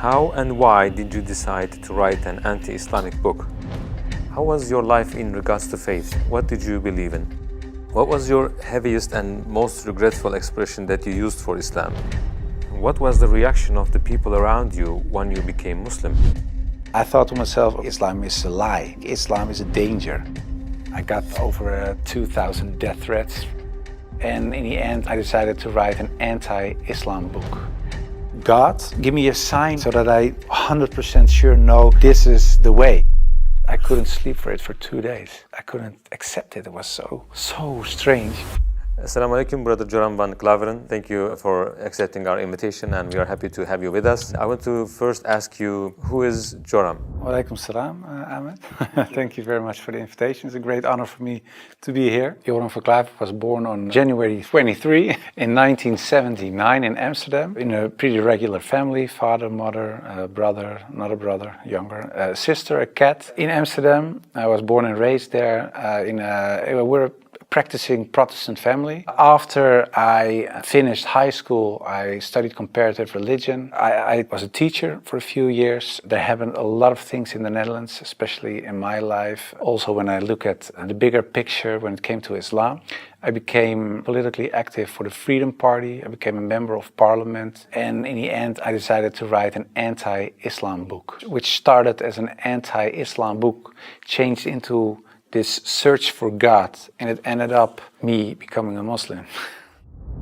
How and why did you decide to write an anti-Islamic book? How was your life in regards to faith? What did you believe in? What was your heaviest and most regretful expression that you used for Islam? What was the reaction of the people around you when you became Muslim? I thought to myself, Islam is a lie. Islam is a danger. I got over 2,000 death threats. And in the end, I decided to write an anti-Islam book. God, give me a sign so that I 100% sure know this is the way. I couldn't sleep for it for 2 days. I couldn't accept it. It was so strange. Assalamu alaikum, Brother Joram van Klaveren. Thank you for accepting our invitation, and we are happy to have you with us. I want to first ask you, who is Joram? Wa alaikum salam, Ahmed. Thank you very much for the invitation. It's a great honor for me to be here. Joram van Klaveren was born on January 23 in 1979 in Amsterdam, in a pretty regular family: father, mother, a brother, another brother, younger, a sister, a cat. In Amsterdam, I was born and raised there. We're a practicing Protestant family. After I finished high school, I studied comparative religion. I was a teacher for a few years. There happened a lot of things in the Netherlands, especially in my life. Also, when I look at the bigger picture when it came to Islam, I became politically active for the Freedom Party. I became a member of parliament. And in the end, I decided to write an anti-Islam book, which started as an anti-Islam book, changed into this search for God, and it ended up me becoming a Muslim.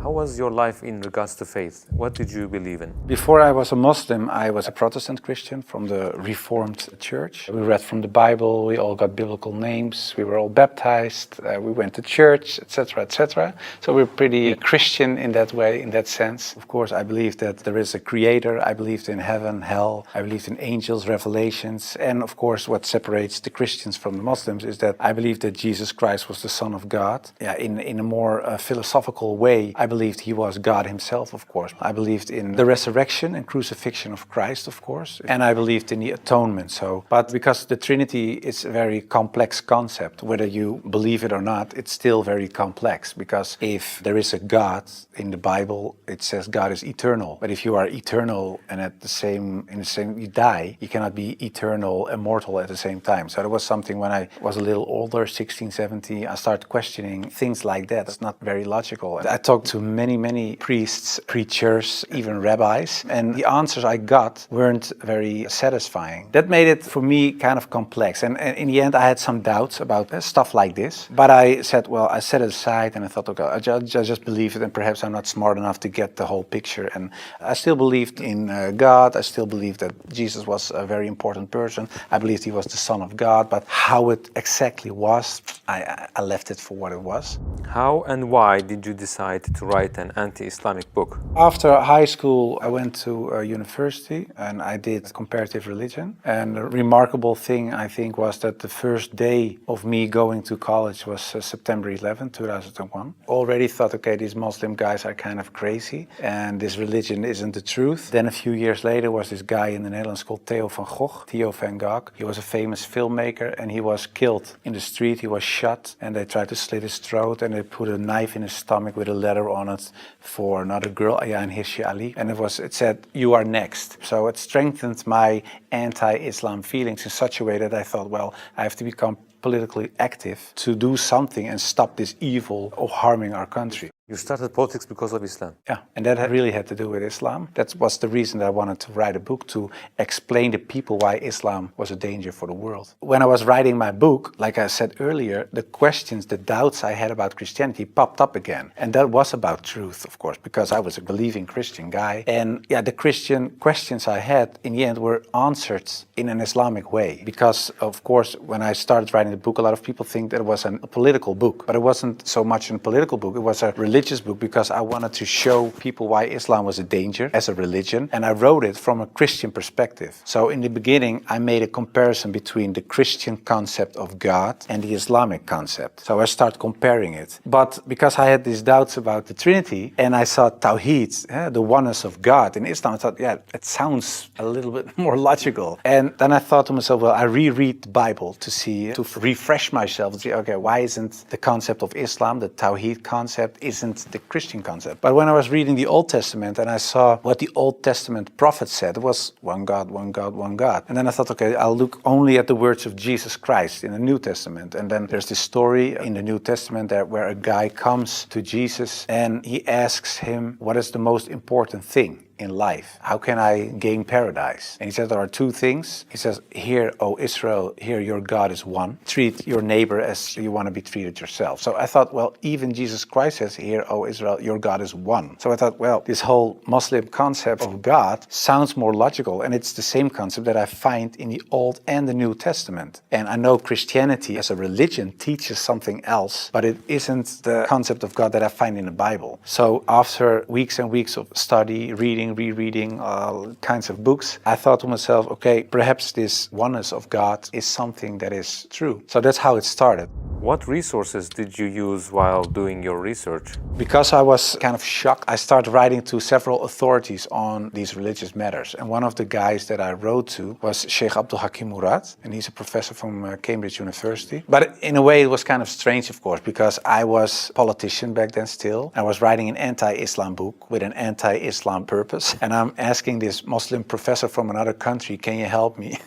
How was your life in regards to faith? What did you believe in? Before I was a Muslim, I was a Protestant Christian from the Reformed Church. We read from the Bible, we all got biblical names, we were all baptized, we went to church, etc., etc. So we're pretty Christian in that way, in that sense. Of course, I believed that there is a creator, I believed in heaven, hell, I believed in angels, revelations, and of course what separates the Christians from the Muslims is that I believe that Jesus Christ was the Son of God. In a more philosophical way, I believed he was God himself, of course. I believed in the resurrection and crucifixion of Christ, of course. And I believed in the atonement. But because the Trinity is a very complex concept, whether you believe it or not, it's still very complex. Because if there is a God in the Bible, it says God is eternal. But if you are eternal and you die, you cannot be eternal, immortal at the same time. So that was something when I was a little older, 16, 17, I started questioning things like that. It's not very logical. I talked to many priests, preachers, even rabbis, and the answers I got weren't very satisfying. That made it for me kind of complex, and in the end I had some doubts about stuff like this, but I said, well, I set it aside and I thought, okay, I just believe it, and perhaps I'm not smart enough to get the whole picture. And I still believed in God. I still believed that Jesus was a very important person. I believed he was the Son of God, but how it exactly was, I left it for what it was. How and why did you decide to write an anti-Islamic book? After high school, I went to university and I did comparative religion. And the remarkable thing, I think, was that the first day of me going to college was September 11, 2001. Already thought, okay, these Muslim guys are kind of crazy and this religion isn't the truth. Then a few years later was this guy in the Netherlands called Theo van Gogh, Theo van Gogh. He was a famous filmmaker and he was killed in the street. He was shot and they tried to slit his throat and they put a knife in his stomach with a letter on it for another girl, Ayaan Hirsi Ali, and it said, "You are next." So it strengthened my anti-Islam feelings in such a way that I thought, well, I have to become politically active to do something and stop this evil of harming our country. You started politics because of Islam? Yeah, and that really had to do with Islam. That was the reason that I wanted to write a book, to explain to people why Islam was a danger for the world. When I was writing my book, like I said earlier, the questions, the doubts I had about Christianity popped up again. And that was about truth, of course, because I was a believing Christian guy. And yeah, the Christian questions I had in the end were answered in an Islamic way. Because, of course, when I started writing the book, a lot of people think that it was a political book. But it wasn't so much a political book, it was a religious book, because I wanted to show people why Islam was a danger as a religion, and I wrote it from a Christian perspective. So in the beginning I made a comparison between the Christian concept of God and the Islamic concept. So I started comparing it. But because I had these doubts about the Trinity and I saw Tawheed, the oneness of God in Islam, I thought, yeah, it sounds a little bit more logical. And then I thought to myself, well, I reread the Bible to refresh myself and see, okay, why isn't the concept of Islam, the Tawheed concept, isn't isn't the Christian concept. But when I was reading the Old Testament and I saw what the Old Testament prophets said, it was one God, one God, one God. And then I thought, okay, I'll look only at the words of Jesus Christ in the New Testament. And then there's this story in the New Testament where a guy comes to Jesus and he asks him, what is the most important thing in life? How can I gain paradise? And he said there are two things. He says, hear, O Israel, hear your God is one. Treat your neighbor as you want to be treated yourself. So I thought, well, even Jesus Christ says, hear, O Israel, your God is one. So I thought, well, this whole Muslim concept of God sounds more logical, and it's the same concept that I find in the Old and the New Testament. And I know Christianity as a religion teaches something else, but it isn't the concept of God that I find in the Bible. So after weeks and weeks of study, rereading all kinds of books, I thought to myself, okay, perhaps this oneness of God is something that is true. So that's how it started. What resources did you use while doing your research? Because I was kind of shocked, I started writing to several authorities on these religious matters. And one of the guys that I wrote to was Sheikh Abdul Hakim Murad, and he's a professor from Cambridge University. But in a way, it was kind of strange, of course, because I was a politician back then still. I was writing an anti-Islam book with an anti-Islam purpose. And I'm asking this Muslim professor from another country, can you help me?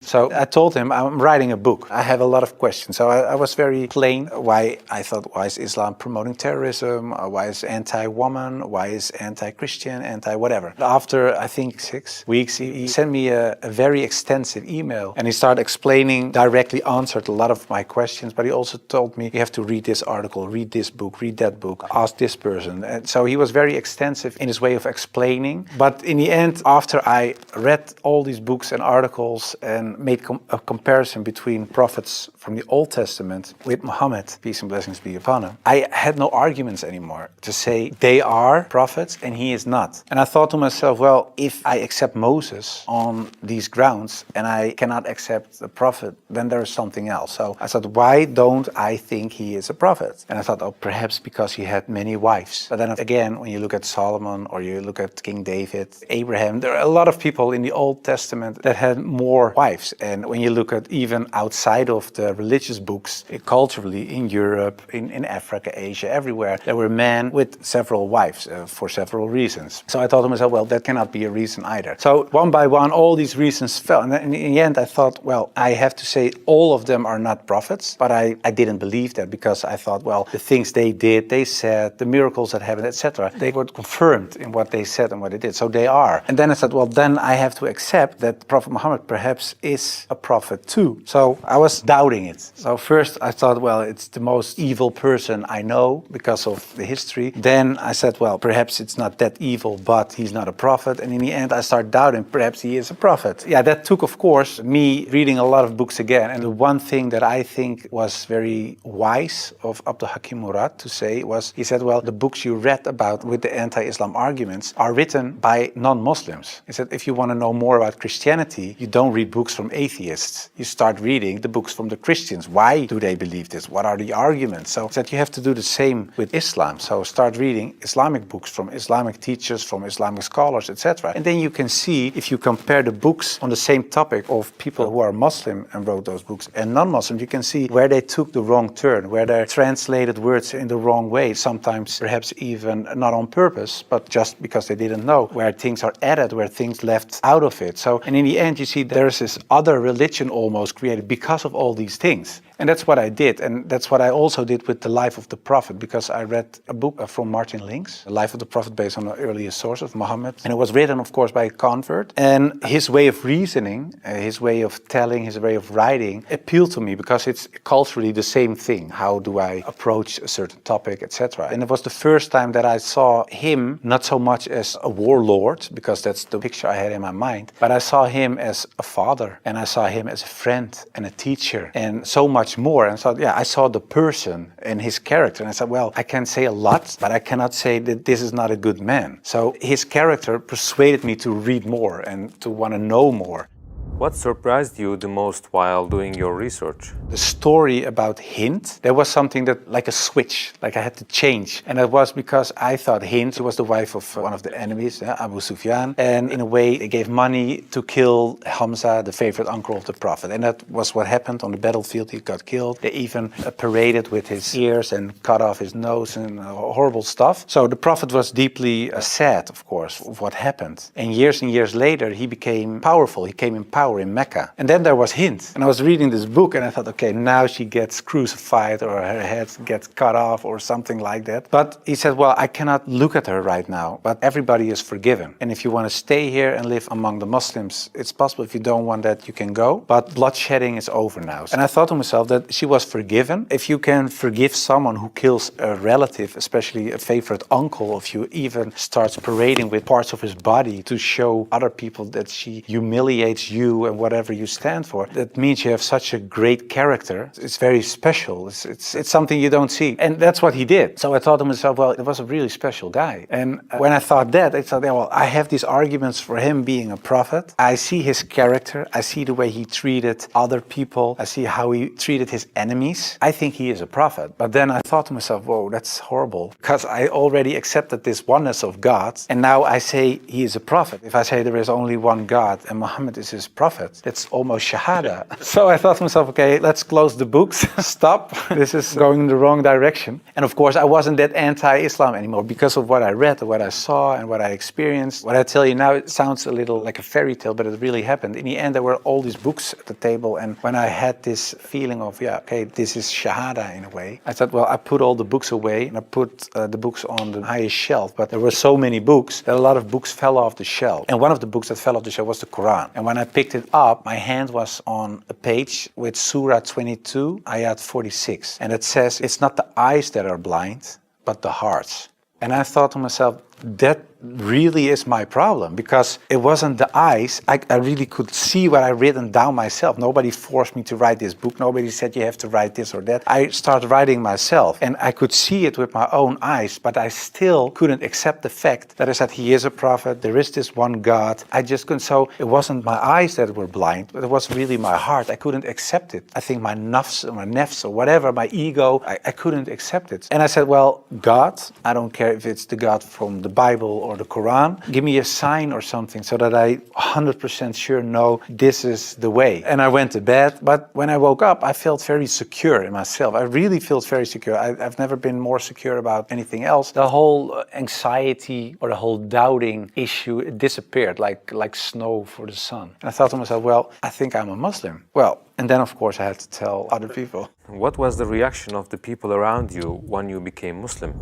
So I told him, I'm writing a book. I have a lot of questions. So I was very plain why I thought, why is Islam promoting terrorism? Why is anti-woman? Why is anti-Christian? Anti-whatever. After, I think, 6 weeks, he sent me a very extensive email. And he started explaining, directly answered a lot of my questions. But he also told me, you have to read this article, read this book, read that book, ask this person. And so he was very extensive in his way of explaining. But in the end, after I read all these books and articles and made a comparison between prophets from the Old Testament with Muhammad, peace and blessings be upon him, I had no arguments anymore to say they are prophets and he is not. And I thought to myself, well, if I accept Moses on these grounds and I cannot accept the prophet, then there is something else. So I thought, why don't I think he is a prophet? And I thought, oh, perhaps because he had many wives. But then again, when you look at Solomon or you look at King David, Abraham, there are a lot of people in the Old Testament that had more wives. And when you look at even outside of the religious books, culturally in Europe, in Africa, Asia, everywhere, there were men with several wives for several reasons. So I thought to myself, well, that cannot be a reason either. So one by one, all these reasons fell. And then in the end, I thought, well, I have to say all of them are not prophets. But I didn't believe that because I thought, well, the things they did, they said, the miracles that happened, etc., they were confirmed in what they said and what they did. So they are. And then I said, well, then I have to accept that Prophet Muhammad perhaps is a prophet too. So I was doubting it. So first I thought, well, it's the most evil person I know because of the history. Then I said, well, perhaps it's not that evil, but he's not a prophet. And in the end I started doubting, perhaps he is a prophet. Yeah, that took, of course, me reading a lot of books again. And the one thing that I think was very wise of Abdul Hakim Murad to say was, he said, well, the books you read about with the anti-Islam arguments are written by non-Muslims. He said, if you want to know more about Christianity, you don't read books from atheists. You start reading the books from the Christians. Why do they believe this? What are the arguments? So that you have to do the same with Islam. So start reading Islamic books from Islamic teachers, from Islamic scholars, etc. And then you can see, if you compare the books on the same topic of people who are Muslim and wrote those books and non-Muslim, you can see where they took the wrong turn, where they translated words in the wrong way, sometimes perhaps even not on purpose, but just because they didn't know, where things are added, where things left out of it. So, and in the end, you see there's this other religion almost created because of all these things. And that's what I did. And that's what I also did with The Life of the Prophet, because I read a book from Martin Links, The Life of the Prophet, based on the earliest source of Muhammad. And it was written, of course, by a convert. And his way of reasoning, his way of telling, his way of writing appealed to me because it's culturally the same thing. How do I approach a certain topic, etc. And it was the first time that I saw him not so much as a warlord, because that's the picture I had in my mind, but I saw him as a father, and I saw him as a friend and a teacher, and so much more. And so, yeah, I saw the person and his character, and I said, well, I can say a lot, but I cannot say that this is not a good man. So his character persuaded me to read more and to want to know more. What surprised you the most while doing your research? The story about Hind, there was something that, like a switch, like I had to change. And that was because I thought Hind was the wife of one of the enemies, Abu Sufyan. And in a way, they gave money to kill Hamza, the favorite uncle of the Prophet. And that was what happened on the battlefield. He got killed. They even paraded with his ears and cut off his nose and horrible stuff. So the Prophet was deeply sad, of course, of what happened. And years later, he became powerful. He came in power in Mecca. And then there was Hind. And I was reading this book and I thought, okay, now she gets crucified or her head gets cut off or something like that. But he said, well, I cannot look at her right now, but everybody is forgiven. And if you want to stay here and live among the Muslims, it's possible. If you don't want that, you can go. But bloodshedding is over now. And I thought to myself that she was forgiven. If you can forgive someone who kills a relative, especially a favorite uncle of you, even starts parading with parts of his body to show other people that she humiliates you and whatever you stand for, that means you have such a great character. It's very special. It's something you don't see. And that's what he did. So I thought to myself, well, it was a really special guy. And when I thought that, I thought, yeah, well, I have these arguments for him being a prophet. I see his character. I see the way he treated other people. I see how he treated his enemies. I think he is a prophet. But then I thought to myself, whoa, that's horrible. Because I already accepted this oneness of God. And now I say he is a prophet. If I say there is only one God and Muhammad is his prophet, that's almost shahada. So I thought to myself, okay, let's close the books. Stop. This is going in the wrong direction. And of course, I wasn't that anti-Islam anymore because of what I read, what I saw, and what I experienced. What I tell you now, it sounds a little like a fairy tale, but it really happened. In the end, there were all these books at the table. And when I had this feeling of, yeah, okay, this is shahada in a way, I thought, well, I put all the books away and I put the books on the highest shelf. But there were so many books that a lot of books fell off the shelf. And one of the books that fell off the shelf was the Quran. And when I picked it up, my hand was on a page with Surah 22, Ayat 46. And it says, it's not the eyes that are blind, but the hearts. And I thought to myself, that really is my problem, because it wasn't the eyes. I really could see what I written down myself. Nobody forced me to write this book. Nobody said you have to write this or that. I started writing myself and I could see it with my own eyes, but I still couldn't accept the fact that I said he is a prophet, there is this one God. I just couldn't. So it wasn't my eyes that were blind, but it was really my heart. I couldn't accept it. I think my nafs or whatever, my ego, I couldn't accept it. And I said, well, God, I don't care if it's the God from the Bible or the Quran, give me a sign or something so that I 100% sure know this is the way. And I went to bed, but when I woke up, I felt very secure in myself. I really felt very secure. I've never been more secure about anything else. The whole anxiety or the whole doubting issue disappeared like snow for the sun. And I thought to myself, well, I think I'm a Muslim. Well, and then of course I had to tell other people. What was the reaction of the people around you when you became Muslim?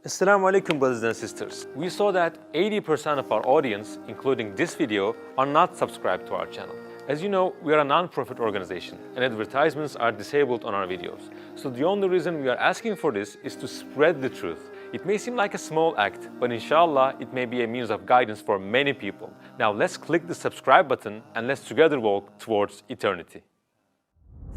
Assalamu alaikum, brothers and sisters. We saw that 80% of our audience, including this video, are not subscribed to our channel. As you know, we are a non-profit organization and advertisements are disabled on our videos. So the only reason we are asking for this is to spread the truth. It may seem like a small act, but inshallah, it may be a means of guidance for many people. Now let's click the subscribe button and let's together walk towards eternity.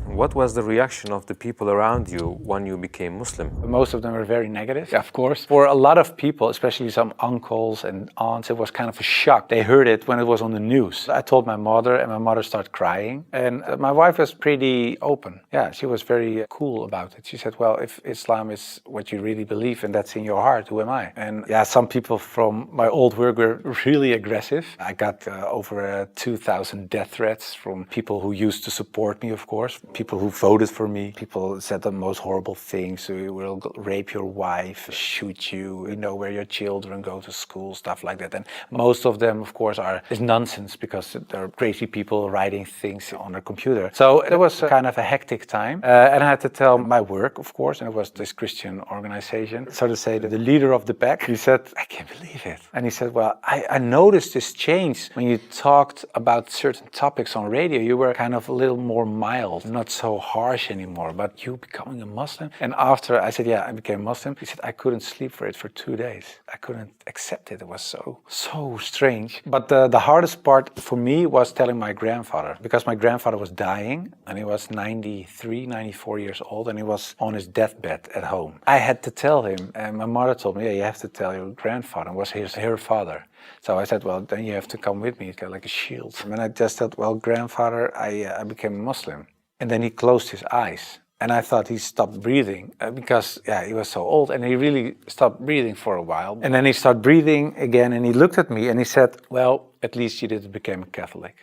What was the reaction of the people around you when you became Muslim? Most of them were very negative, of course. For a lot of people, especially some uncles and aunts, it was kind of a shock. They heard it when it was on the news. I told my mother, and my mother started crying. And my wife was pretty open. Yeah, she was very cool about it. She said, well, if Islam is what you really believe and that's in your heart, who am I? And yeah, some people from my old work were really aggressive. I got over 2,000 death threats from people who used to support me, of course. People who voted for me. People said the most horrible things. We will rape your wife, shoot you, we know where your children go to school, stuff like that. And most of them, of course, is nonsense because they're crazy people writing things on their computer. So it was kind of a hectic time. And I had to tell my work, of course, and it was this Christian organization. So to say that the leader of the pack, he said, I can't believe it. And he said, well, I noticed this change when you talked about certain topics on radio. You were kind of a little more mild, not so harsh anymore, but you becoming a Muslim? And after I said, yeah, I became Muslim, he said, I couldn't sleep for it for 2 days. I couldn't accept it. It was so strange. But the hardest part for me was telling my grandfather, because my grandfather was dying and he was 93, 94 years old and he was on his deathbed at home. I had to tell him, and my mother told me, yeah, you have to tell your grandfather. It was her father. So I said, well, then you have to come with me. It's got like a shield. And I just said, well, grandfather, I became a Muslim. And then he closed his eyes. And I thought he stopped breathing because he was so old, and he really stopped breathing for a while. And then he started breathing again, and he looked at me and he said, well, at least you didn't become a Catholic.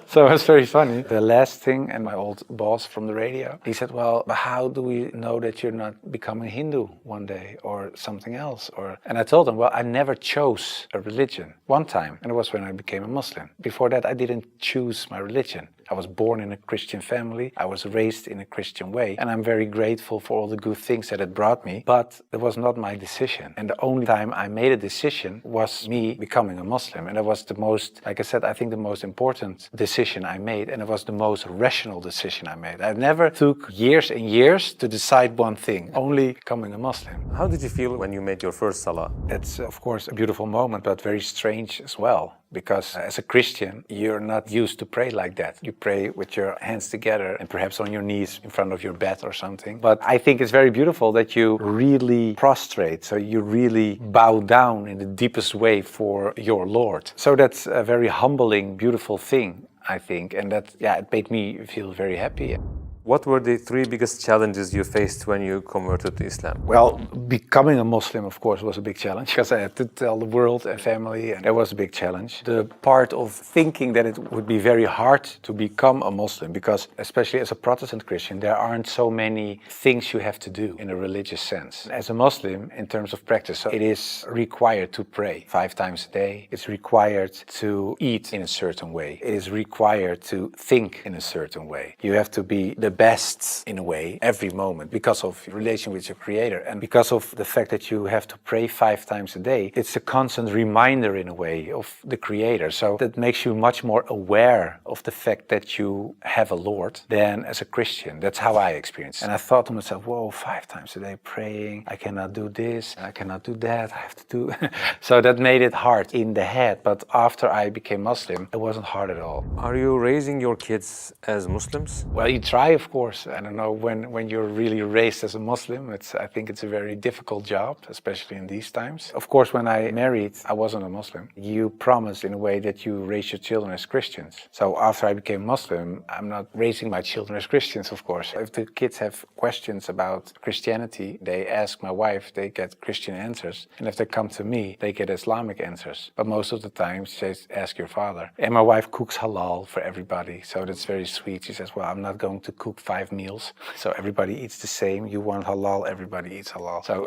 So it was very funny. The last thing, and my old boss from the radio, he said, well, but how do we know that you're not becoming Hindu one day or something else? And I told him, well, I never chose a religion. One time, and it was when I became a Muslim. Before that, I didn't choose my religion. I was born in a Christian family. I was raised in a Christian way. And I'm very grateful for all the good things that it brought me. But it was not my decision. And the only time I made a decision was me becoming a Muslim. And it was the most, like I said, I think the most important decision I made. And it was the most rational decision I made. I never took years and years to decide one thing, only becoming a Muslim. How did you feel when you made your first salah? It's, of course, a beautiful moment, but very strange as well. Because as a Christian, you're not used to pray like that. You pray with your hands together and perhaps on your knees in front of your bed or something. But I think it's very beautiful that you really prostrate. So you really bow down in the deepest way for your Lord. So that's a very humbling, beautiful thing, I think. And that, it made me feel very happy. What were the 3 biggest challenges you faced when you converted to Islam? Well, becoming a Muslim, of course, was a big challenge because I had to tell the world and family, and that was a big challenge. The part of thinking that it would be very hard to become a Muslim, because especially as a Protestant Christian, there aren't so many things you have to do in a religious sense. As a Muslim, in terms of practice, so it is required to pray 5 times a day. It's required to eat in a certain way. It is required to think in a certain way. You have to be the best in a way every moment because of your relation with your Creator, and because of the fact that you have to pray 5 times a day. It's a constant reminder in a way of the Creator, so that makes you much more aware of the fact that you have a Lord than as a Christian. That's how I experienced it. And I thought to myself, whoa, 5 times a day praying, I cannot do this, I cannot do that, I have to do so that made it hard in the head. But after I became Muslim, it wasn't hard at all. Are you raising your kids as Muslims? Well, you try, of course. I don't know, when you're really raised as a Muslim, I think it's a very difficult job, especially in these times. Of course, when I married, I wasn't a Muslim. You promise in a way that you raise your children as Christians. So after I became Muslim, I'm not raising my children as Christians, of course. If the kids have questions about Christianity, they ask my wife, they get Christian answers. And if they come to me, they get Islamic answers. But most of the time, she says, ask your father. And my wife cooks halal for everybody, so that's very sweet. She says, well, I'm not going to cook 5 meals, so everybody eats the same. You want halal, everybody eats halal. So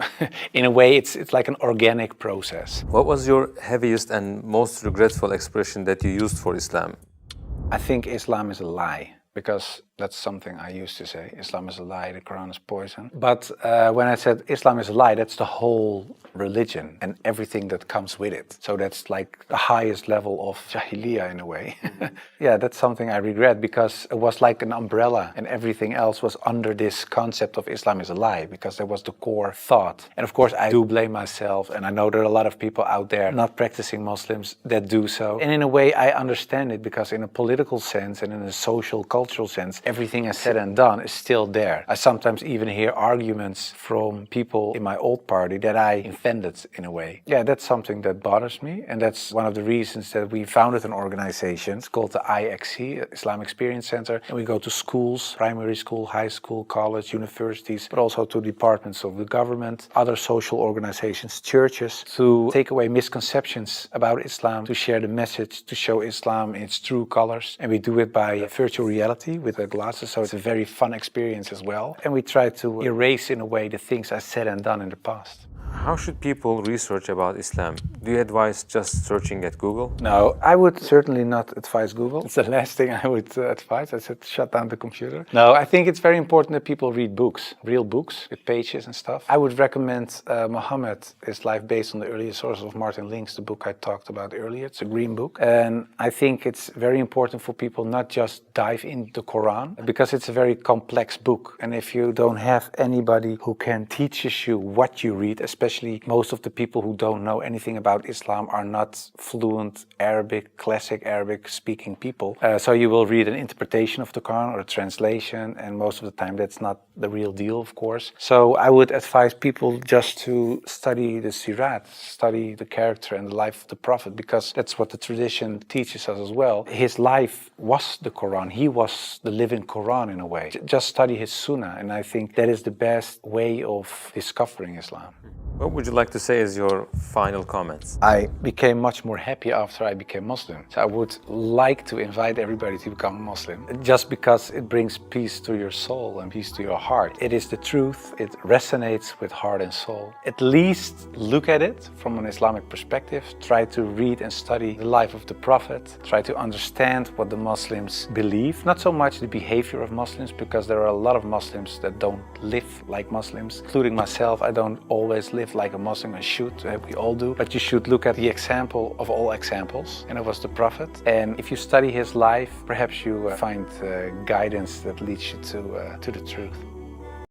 in a way, it's like an organic process. What was your heaviest and most regretful expression that you used for Islam? I think Islam is a lie, because that's something I used to say. Islam is a lie, the Quran is poison. But when I said Islam is a lie, that's the whole religion and everything that comes with it. So that's like the highest level of Jahiliyyah in a way. That's something I regret, because it was like an umbrella and everything else was under this concept of Islam is a lie, because that was the core thought. And of course, I do blame myself, and I know there are a lot of people out there not practicing Muslims that do so. And in a way, I understand it, because in a political sense and in a social, cultural sense, everything is said and done is still there. I sometimes even hear arguments from people in my old party that I offended in a way. That's something that bothers me, and that's one of the reasons that we founded an organization. It's called the IXC, Islam Experience Center, and we go to schools, primary school, high school, college, universities, but also to departments of the government, other social organizations, churches, to take away misconceptions about Islam, to share the message, to show Islam in its true colors. And we do it by virtual reality with the glasses, so it's a very fun experience as well. And we try to erase in a way the things I said and done in the past. How should people research about Islam? Do you advise just searching at Google? No, I would certainly not advise Google. It's the last thing I would advise. I said, shut down the computer. No, I think it's very important that people read books, real books with pages and stuff. I would recommend Muhammad, His Life Based on the Earliest Sources of Martin Links, the book I talked about earlier. It's a green book. And I think it's very important for people not just dive into the Quran, because it's a very complex book. And if you don't have anybody who can teach you what you read, especially especially most of the people who don't know anything about Islam are not fluent Arabic, classic Arabic speaking people. So you will read an interpretation of the Quran or a translation, and most of the time that's not the real deal, of course. So I would advise people just to study the Sirat, study the character and the life of the Prophet, because that's what the tradition teaches us as well. His life was the Quran. He was the living Quran in a way. Just study his Sunnah, and I think that is the best way of discovering Islam. What would you like to say as your final comments? I became much more happy after I became Muslim. So I would like to invite everybody to become Muslim, just because it brings peace to your soul and peace to your heart. It is the truth. It resonates with heart and soul. At least look at it from an Islamic perspective. Try to read and study the life of the Prophet. Try to understand what the Muslims believe. Not so much the behavior of Muslims, because there are a lot of Muslims that don't live like Muslims, including myself. I don't always live like a Muslim. I should, we all do, but you should look at the example of all examples, and it was the Prophet. And if you study his life, perhaps you find guidance that leads you to the truth.